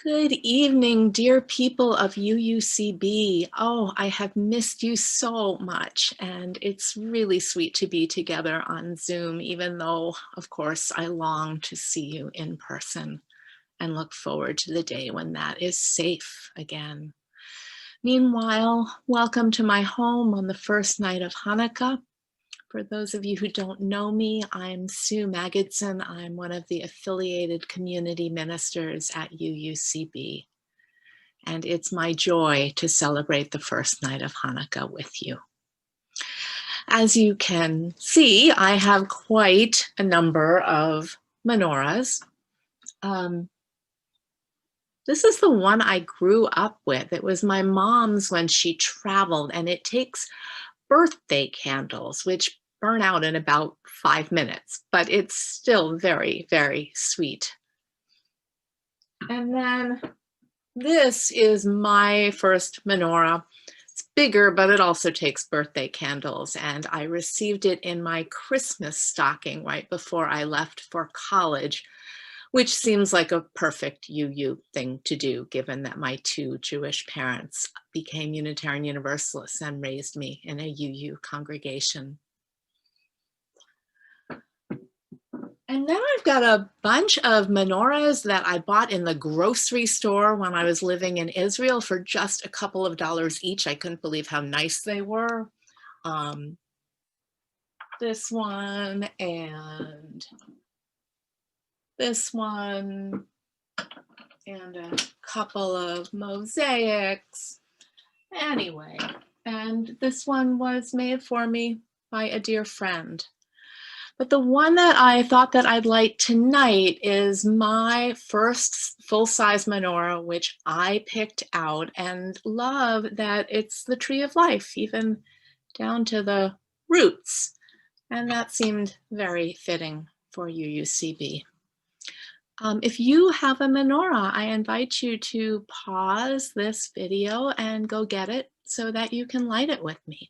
Good evening, dear people of UUCB. Oh, I have missed you so much, and it's really sweet to be together on Zoom, even though, of course, I long to see you in person and look forward to the day when that is safe again. Meanwhile, welcome to my home on the first night of Hanukkah. For those of you who don't know me, I'm Sue Magidson. I'm one of the affiliated community ministers at UUCB. And it's my joy to celebrate the first night of Hanukkah with you. As you can see, I have quite a number of menorahs. This is the one I grew up with. It was my mom's when she traveled, and it takes birthday candles, which burn out in about 5 minutes, but it's still very, very sweet. And then this is my first menorah. It's bigger, but it also takes birthday candles, and I received it in my Christmas stocking right before I left for college, which seems like a perfect UU thing to do, given that my two Jewish parents became Unitarian Universalists and raised me in a UU congregation. And then I've got a bunch of menorahs that I bought in the grocery store when I was living in Israel for just a couple of dollars each. I couldn't believe how nice they were. This one and this one and a couple of mosaics. Anyway, and this one was made for me by a dear friend. But the one that I thought that I'd light tonight is my first full-size menorah, which I picked out, and love that it's the tree of life, even down to the roots. And that seemed very fitting for UUCB. If you have a menorah, I invite you to pause this video and go get it so that you can light it with me.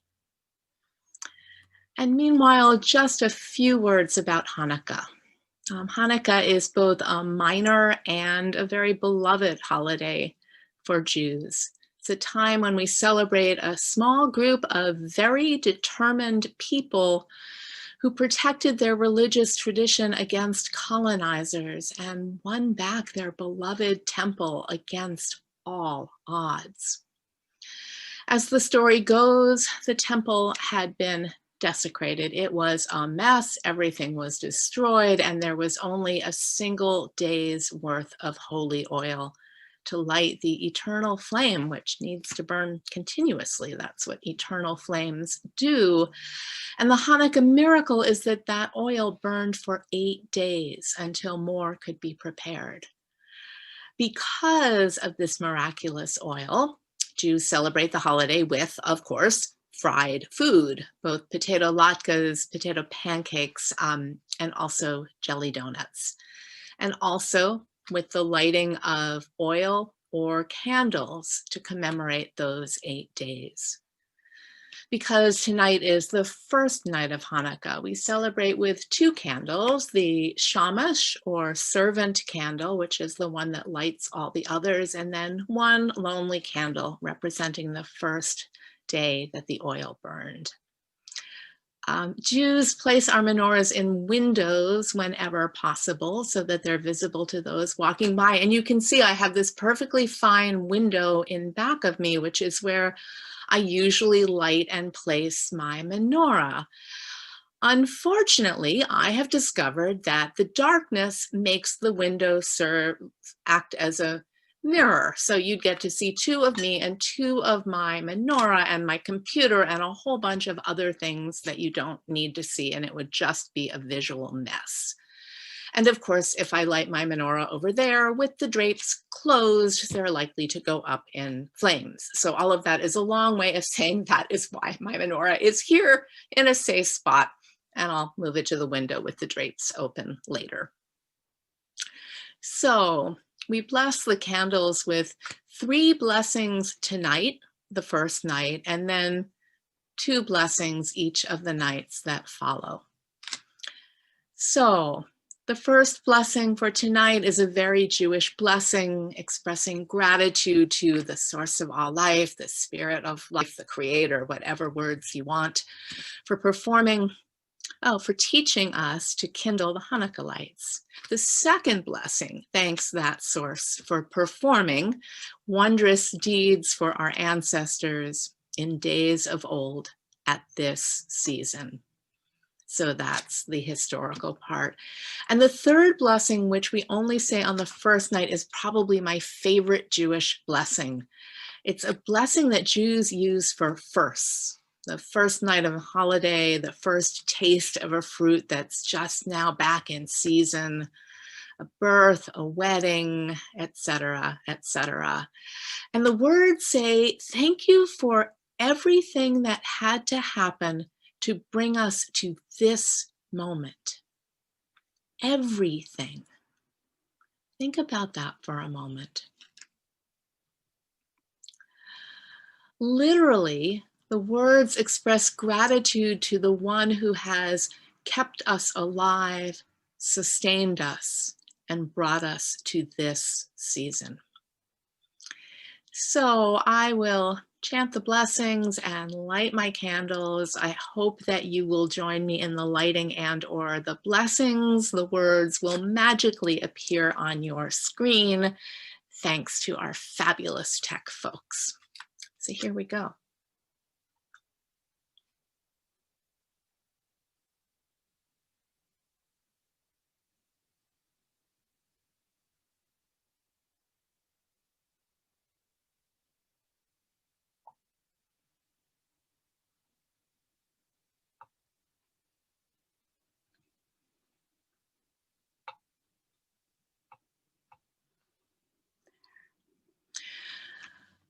And meanwhile, just a few words about Hanukkah. Hanukkah is both a minor and a very beloved holiday for Jews. It's a time when we celebrate a small group of very determined people who protected their religious tradition against colonizers and won back their beloved temple against all odds. As the story goes, the temple had been desecrated. It was a mess, everything was destroyed, and there was only a single day's worth of holy oil to light the eternal flame, which needs to burn continuously. That's what eternal flames do. And the Hanukkah miracle is that that oil burned for 8 days until more could be prepared. Because of this miraculous oil, Jews celebrate the holiday with, of course, fried food, both potato latkes, potato pancakes, and also jelly donuts. And also with the lighting of oil or candles to commemorate those 8 days. Because tonight is the first night of Hanukkah, we celebrate with 2 candles, the shamash or servant candle, which is the one that lights all the others, and then one lonely candle representing the first day that the oil burned. Jews place our menorahs in windows whenever possible so that they're visible to those walking by. And you can see I have this perfectly fine window in back of me, which is where I usually light and place my menorah. Unfortunately, I have discovered that the darkness makes the window act as a mirror. So you'd get to see 2 of me and 2 of my menorah and my computer and a whole bunch of other things that you don't need to see, and it would just be a visual mess. And of course, if I light my menorah over there with the drapes closed, they're likely to go up in flames. So all of that is a long way of saying that is why my menorah is here in a safe spot, and I'll move it to the window with the drapes open later. So we bless the candles with 3 blessings tonight, the first night, and then 2 blessings each of the nights that follow. So The first blessing for tonight is a very Jewish blessing, expressing gratitude to the source of all life, the spirit of life, the creator, whatever words you want, for for teaching us to kindle the Hanukkah lights. The second blessing thanks that source for performing wondrous deeds for our ancestors in days of old at this season. So that's the historical part. And the third blessing, which we only say on the first night, is probably my favorite Jewish blessing. It's a blessing that Jews use for firsts. The first night of a holiday, the first taste of a fruit that's just now back in season, a birth, a wedding, etc., etc. And the words say, thank you for everything that had to happen to bring us to this moment. Everything. Think about that for a moment. Literally, the words express gratitude to the one who has kept us alive, sustained us, and brought us to this season. So I will chant the blessings and light my candles. I hope that you will join me in the lighting and/or the blessings. The words will magically appear on your screen, thanks to our fabulous tech folks. So here we go.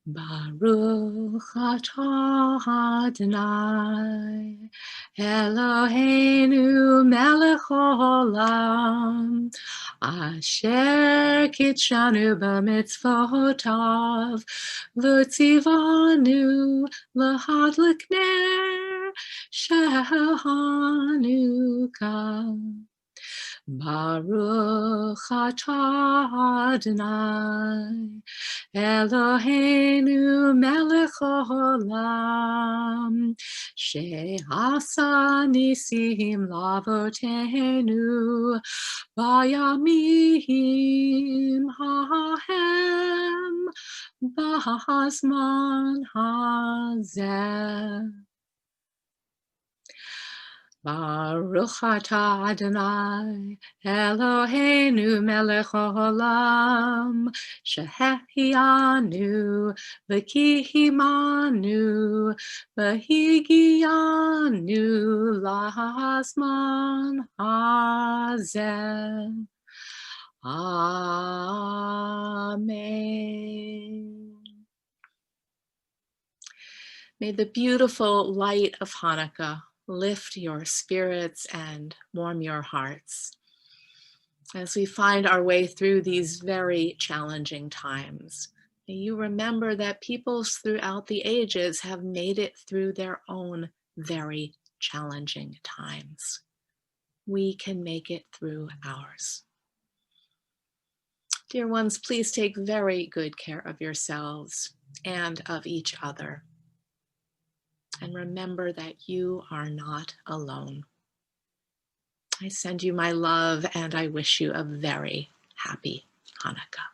Baruch atah Adonai Eloheinu melech haolam asher kitshanu b'mitzvotav v'tzivanu l'hadlik ner shel Hanukkah. Baruch atah Adonai Eloheinu melech haolam she'asa nisim lavotenu bayamim hahem b'hazman hazeh. Baruch atah Adonai Eloheinu melech haolam shehehianu v'kihimanu v'higianu lahazman hazeh. Amen. May the beautiful light of Hanukkah lift your spirits and warm your hearts as we find our way through these very challenging times. May you remember that peoples throughout the ages have made it through their own very challenging times. We can make it through ours. Dear ones, please take very good care of yourselves and of each other. And remember that you are not alone. I send you my love and I wish you a very happy Hanukkah.